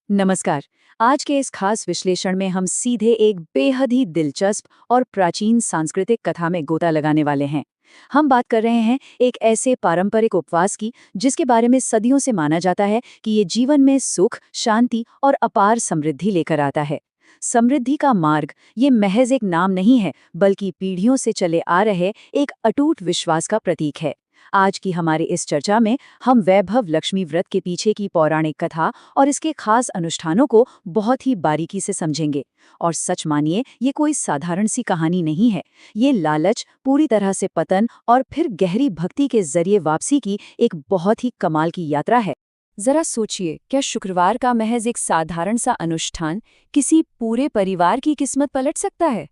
नमस्कार। आज के इस खास विश्लेषण में हम सीधे एक बेहद ही दिलचस्प और प्राचीन सांस्कृतिक कथा में गोता लगाने वाले हैं। हम बात कर रहे हैं एक ऐसे पारंपरिक उपवास की जिसके बारे में सदियों से माना जाता है कि ये जीवन में सुख, शांति और अपार समृद्धि लेकर आता है। समृद्धि का मार्ग ये महज एक नाम नहीं है, बल्कि पीढ़ियों से चले आ रहे एक अटूट विश्वास का प्रतीक है। आज की हमारी इस चर्चा में हम वैभव लक्ष्मी व्रत के पीछे की पौराणिक कथा और इसके खास अनुष्ठानों को बहुत ही बारीकी से समझेंगे। और सच मानिए, ये कोई साधारण सी कहानी नहीं है। ये लालच, पूरी तरह से पतन और फिर गहरी भक्ति के जरिए वापसी की एक बहुत ही कमाल की यात्रा है। जरा सोचिए, क्या शुक्रवार का महज एक साधारण सा अनुष्ठान किसी पूरे परिवार की किस्मत पलट सकता है?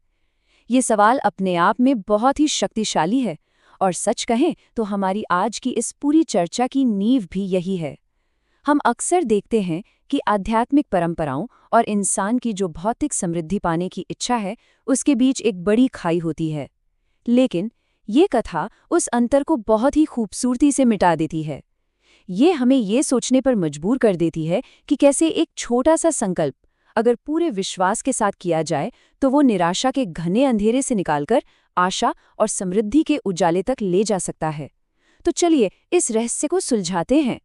ये सवाल अपने आप में बहुत ही शक्तिशाली है। और सच कहें तो हमारी आज की इस पूरी चर्चा की नींव भी यही है। हम अक्सर देखते हैं कि आध्यात्मिक परंपराओं और इंसान की जो भौतिक समृद्धि पाने की इच्छा है, उसके बीच एक बड़ी खाई होती है। लेकिन ये कथा उस अंतर को बहुत ही खूबसूरती से मिटा देती है। ये हमें ये सोचने पर मजबूर कर देती है कि कैसे एक छोटा सा संकल्प अगर पूरे विश्वास के साथ किया जाए तो वो निराशा के घने अंधेरे से निकालकर आशा और समृद्धि के उजाले तक ले जा सकता है। तो चलिए इस रहस्य को सुलझाते हैं।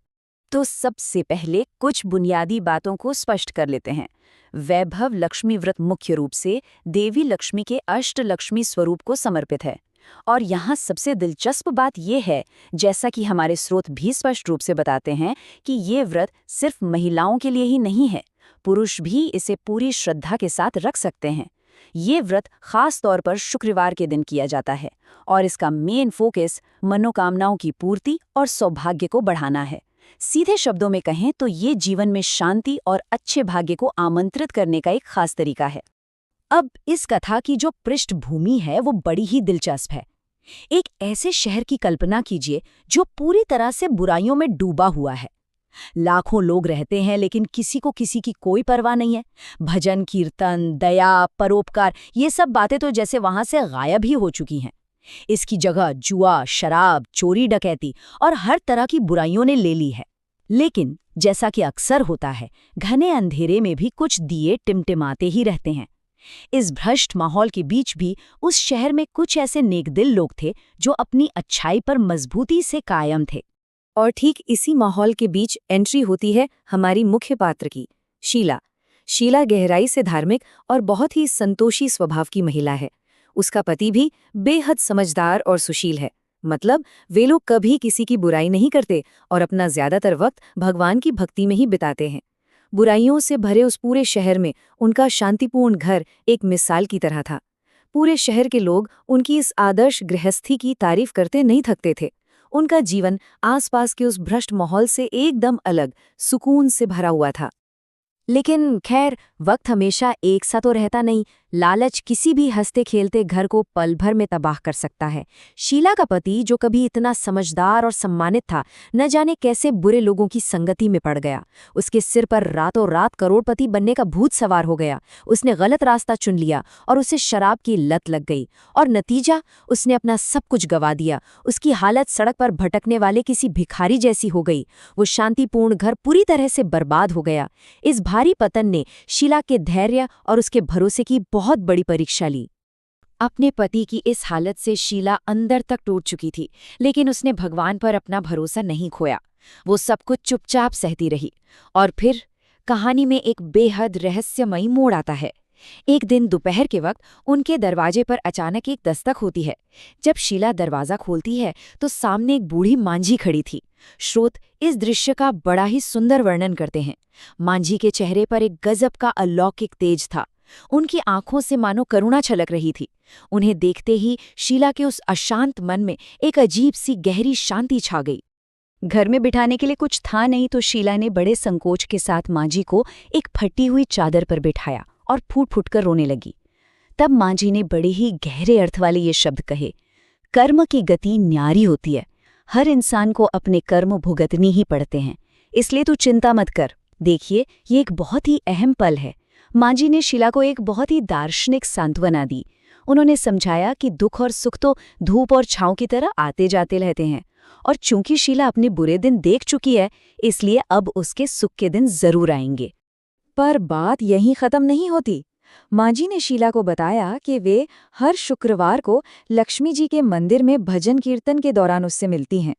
तो सबसे पहले कुछ बुनियादी बातों को स्पष्ट कर लेते हैं। वैभव लक्ष्मी व्रत मुख्य रूप से देवी लक्ष्मी के अष्टलक्ष्मी स्वरूप को समर्पित है। और यहाँ सबसे दिलचस्प बात यह है, जैसा कि हमारे स्रोत भी स्पष्ट रूप से बताते हैं, कि ये व्रत सिर्फ महिलाओं के लिए ही नहीं है, पुरुष भी इसे पूरी श्रद्धा के साथ रख सकते हैं। ये व्रत खास तौर पर शुक्रवार के दिन किया जाता है और इसका मेन फोकस मनोकामनाओं की पूर्ति और सौभाग्य को बढ़ाना है। सीधे शब्दों में कहें तो ये जीवन में शांति और अच्छे भाग्य को आमंत्रित करने का एक खास तरीका है। अब इस कथा की जो पृष्ठभूमि है वो बड़ी ही दिलचस्प है। एक ऐसे शहर की कल्पना कीजिए जो पूरी तरह से बुराइयों में डूबा हुआ है। लाखों लोग रहते हैं लेकिन किसी को किसी की कोई परवाह नहीं है। भजन, कीर्तन, दया, परोपकार, ये सब बातें तो जैसे वहां से गायब ही हो चुकी हैं। इसकी जगह जुआ, शराब, चोरी, डकैती और हर तरह की बुराइयों ने ले ली है। लेकिन जैसा कि अक्सर होता है, घने अंधेरे में भी कुछ दिए टिमटिमाते ही रहते हैं। इस भ्रष्ट माहौल के बीच भी उस शहर में कुछ ऐसे नेकदिल लोग थे जो अपनी अच्छाई पर मजबूती से कायम थे। और ठीक इसी माहौल के बीच एंट्री होती है हमारी मुख्य पात्र की, शीला। शीला गहराई से धार्मिक और बहुत ही संतोषी स्वभाव की महिला है। उसका पति भी बेहद समझदार और सुशील है। मतलब वे लोग कभी किसी की बुराई नहीं करते और अपना ज्यादातर वक्त भगवान की भक्ति में ही बिताते हैं। बुराइयों से भरे उस पूरे शहर में उनका शांतिपूर्ण घर एक मिसाल की तरह था। पूरे शहर के लोग उनकी इस आदर्श गृहस्थी की तारीफ करते नहीं थकते थे। उनका जीवन आसपास के उस भ्रष्ट माहौल से एकदम अलग, सुकून से भरा हुआ था। लेकिन खैर, वक्त हमेशा एक सा तो रहता नहीं। लालच किसी भी हंसते खेलते घर को पल भर में तबाह कर सकता है। शीला का पति, जो कभी इतना समझदार और सम्मानित था, न जाने कैसे बुरे लोगों की संगति में पड़ गया। उसके सिर पर रातों रात करोड़पति बनने का भूत सवार हो गया। उसने गलत रास्ता चुन लिया और उसे शराब की लत लग गई। और नतीजा, उसने अपना सब कुछ गंवा दिया। उसकी हालत सड़क पर भटकने वाले किसी भिखारी जैसी हो गई। वो शांतिपूर्ण घर पूरी तरह से बर्बाद हो गया। इस भारी पतन ने शीला के धैर्य और उसके भरोसे की बहुत बड़ी परीक्षा ली। अपने पति की इस हालत से शीला अंदर तक टूट चुकी थी, लेकिन उसने भगवान पर अपना भरोसा नहीं खोया। वो सब कुछ चुपचाप सहती रही। और फिर कहानी में एक बेहद रहस्यमयी मोड़ आता है। एक दिन दोपहर के वक्त उनके दरवाजे पर अचानक एक दस्तक होती है। जब शीला दरवाजा खोलती है तो सामने एक बूढ़ी मांझी खड़ी थी। स्रोत इस दृश्य का बड़ा ही सुंदर वर्णन करते हैं। मांझी के चेहरे पर एक गजब का अलौकिक तेज था। उनकी आंखों से मानो करुणा छलक रही थी। उन्हें देखते ही शीला के उस अशांत मन में एक अजीब सी गहरी शांति छा गई। घर में बिठाने के लिए कुछ था नहीं तो शीला ने बड़े संकोच के साथ मांझी को एक फटी हुई चादर पर बिठाया और फूट फूट कर रोने लगी। तब मांझी ने बड़े ही गहरे अर्थ वाले ये शब्द कहे, कर्म की गति न्यारी होती है। हर इंसान को अपने कर्म भुगतनी ही पड़ते हैं, इसलिए तू चिंता मत कर। देखिए, ये एक बहुत ही अहम पल है। मांझी ने शीला को एक बहुत ही दार्शनिक सांत्वना दी। उन्होंने समझाया कि दुख और सुख तो धूप और छांव की तरह आते जाते रहते हैं, और चूंकि शीला अपने बुरे दिन देख चुकी है, इसलिए अब उसके सुख के दिन जरूर आएंगे। पर बात यहीं खत्म नहीं होती। माँ जी ने शीला को बताया कि वे हर शुक्रवार को लक्ष्मी जी के मंदिर में भजन कीर्तन के दौरान उससे मिलती हैं।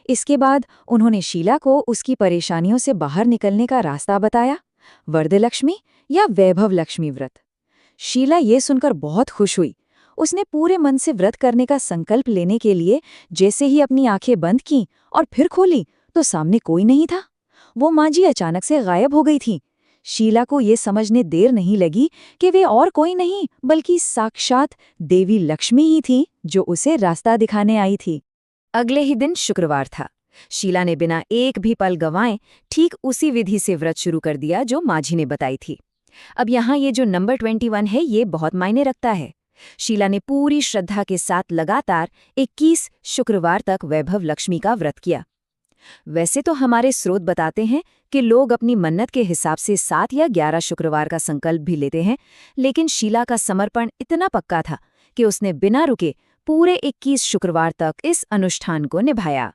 इसके बाद उन्होंने शीला को उसकी परेशानियों से बाहर निकलने का रास्ता बताया, वरदलक्ष्मी या वैभव लक्ष्मी व्रत। शीला ये सुनकर बहुत खुश हुई। उसने पूरे मन से व्रत करने का संकल्प लेने के लिए जैसे ही अपनी आंखें बंद की और फिर खोली तो सामने कोई नहीं था। वो माँ जी अचानक से गायब हो गई थी। शीला को ये समझने देर नहीं लगी कि वे और कोई नहीं बल्कि साक्षात देवी लक्ष्मी ही थी जो उसे रास्ता दिखाने आई थी। अगले ही दिन शुक्रवार था। शीला ने बिना एक भी पल गंवाए ठीक उसी विधि से व्रत शुरू कर दिया जो माझी ने बताई थी। अब यहाँ ये जो नंबर 21 है ये बहुत मायने रखता है। शीला ने पूरी श्रद्धा के साथ लगातार 21 शुक्रवार तक वैभव लक्ष्मी का व्रत किया। वैसे तो हमारे स्रोत बताते हैं कि लोग अपनी मन्नत के हिसाब से 7 या 11 शुक्रवार का संकल्प भी लेते हैं, लेकिन शीला का समर्पण इतना पक्का था कि उसने बिना रुके पूरे 21 शुक्रवार तक इस अनुष्ठान को निभाया।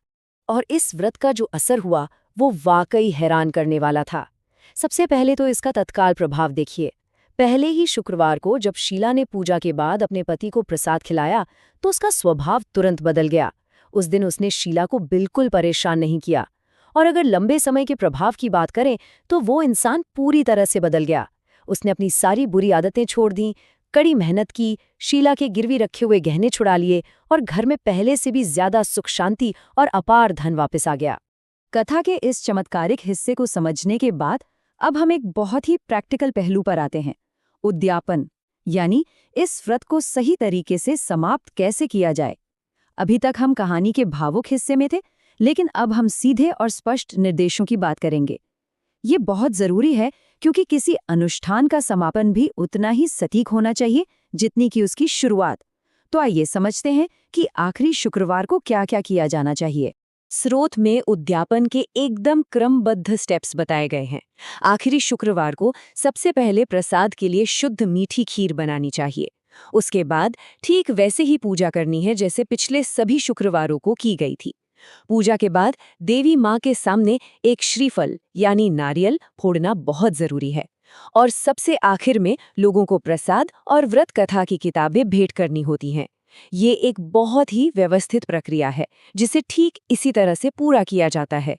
और इस व्रत का जो असर हुआ वो वाकई हैरान करने वाला था। सबसे पहले तो इसका तत्काल प्रभाव देखिए। पहले ही शुक्रवार को जब शीला ने पूजा के बाद अपने पति को प्रसाद खिलाया तो उसका स्वभाव तुरंत बदल गया। उस दिन उसने शीला को बिल्कुल परेशान नहीं किया। और अगर लंबे समय के प्रभाव की बात करें तो वो इंसान पूरी तरह से बदल गया। उसने अपनी सारी बुरी आदतें छोड़ दी, कड़ी मेहनत की, शीला के गिरवी रखे हुए गहने छुड़ा लिए और घर में पहले से भी ज्यादा सुख शांति और अपार धन वापस आ गया। कथा के इस चमत्कारिक हिस्से को समझने के बाद अब हम एक बहुत ही प्रैक्टिकल पहलू पर आते हैं, उद्यापन, यानी इस व्रत को सही तरीके से समाप्त कैसे किया जाए। अभी तक हम कहानी के भावुक हिस्से में थे, लेकिन अब हम सीधे और स्पष्ट निर्देशों की बात करेंगे। ये बहुत जरूरी है क्योंकि किसी अनुष्ठान का समापन भी उतना ही सटीक होना चाहिए जितनी कि उसकी शुरुआत। तो आइए समझते हैं कि आखिरी शुक्रवार को क्या-क्या किया जाना चाहिए। स्रोत में उद्यापन के एकदम क्रमबद्ध स्टेप्स बताए गए हैं। आखिरी शुक्रवार को सबसे पहले प्रसाद के लिए शुद्ध मीठी खीर बनानी चाहिए। उसके बाद ठीक वैसे ही पूजा करनी है जैसे पिछले सभी शुक्रवारों को की गई थी। पूजा के बाद देवी माँ के सामने एक श्रीफल यानी नारियल फोड़ना बहुत जरूरी है। और सबसे आखिर में लोगों को प्रसाद और व्रत कथा की किताबें भेंट करनी होती हैं। ये एक बहुत ही व्यवस्थित प्रक्रिया है जिसे ठीक इसी तरह से पूरा किया जाता है।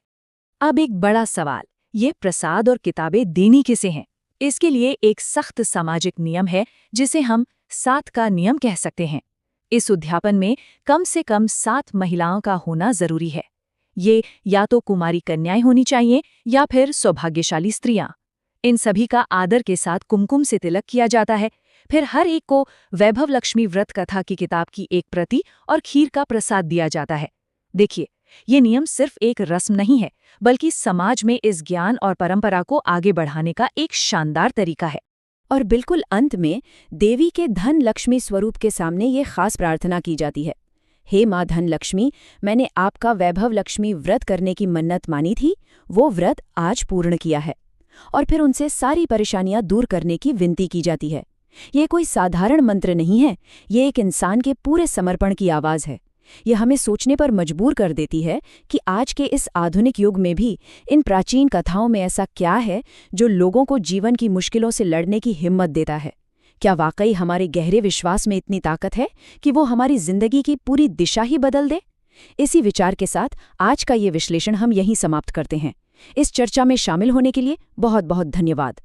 अब एक बड़ा सवाल, ये प्रसाद और किताबें देनी किसे हैं? इसके लिए एक सख्त सामाजिक नियम है जिसे हम 7 का नियम कह सकते हैं। इस उद्यापन में कम से कम 7 महिलाओं का होना जरूरी है। ये या तो कुमारी कन्याएं होनी चाहिए या फिर सौभाग्यशाली स्त्रियां। इन सभी का आदर के साथ कुमकुम से तिलक किया जाता है। फिर हर एक को वैभव लक्ष्मी व्रत कथा की किताब की एक प्रति और खीर का प्रसाद दिया जाता है। देखिए, ये नियम सिर्फ एक रस्म नहीं है, बल्कि समाज में इस ज्ञान और परंपरा को आगे बढ़ाने का एक शानदार तरीका है। और बिल्कुल अंत में देवी के धन लक्ष्मी स्वरूप के सामने ये खास प्रार्थना की जाती है, हे माँ धन लक्ष्मी, मैंने आपका वैभव लक्ष्मी व्रत करने की मन्नत मानी थी, वो व्रत आज पूर्ण किया है। और फिर उनसे सारी परेशानियां दूर करने की विनती की जाती है। ये कोई साधारण मंत्र नहीं है, ये एक इंसान के पूरे समर्पण की आवाज़ है। यह हमें सोचने पर मजबूर कर देती है कि आज के इस आधुनिक युग में भी इन प्राचीन कथाओं में ऐसा क्या है जो लोगों को जीवन की मुश्किलों से लड़ने की हिम्मत देता है। क्या वाकई हमारे गहरे विश्वास में इतनी ताकत है कि वो हमारी जिंदगी की पूरी दिशा ही बदल दे? इसी विचार के साथ आज का ये विश्लेषण हम यहीं समाप्त करते हैं। इस चर्चा में शामिल होने के लिए बहुत बहुत धन्यवाद।